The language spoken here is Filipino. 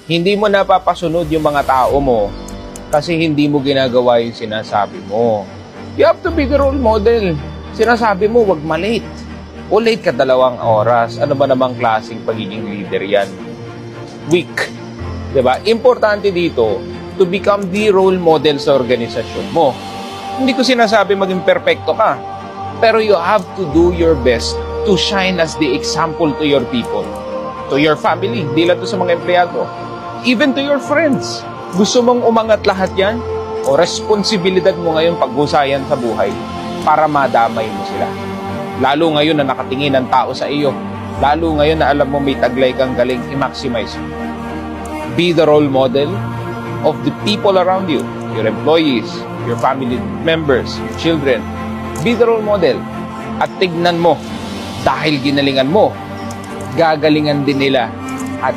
Hindi mo napapasunod yung mga tao mo kasi hindi mo ginagawa yung sinasabi mo. You have to be the role model. Sinasabi mo, wag malate. O late ka 2 oras. Ano ba namang klaseng pagiging leader yan? Weak. Diba? Importante dito, to become the role model sa organisasyon mo. Hindi ko sinasabi maging perfecto ka. Pero you have to do your best to shine as the example to your people. To your family. Di lang to sa mga empleyado. Even to your friends. Gusto mong umangat lahat yan? O responsibilidad mo ngayon paghusayan sa buhay para madamay mo sila. Lalo ngayon na nakatingin ang tao sa iyo. Lalo ngayon na alam mo may taglay kang galing, i-maximize. Be the role model of the people around you. Your employees, your family members, your children. Be the role model. At tignan mo, dahil ginalingan mo, gagalingan din nila at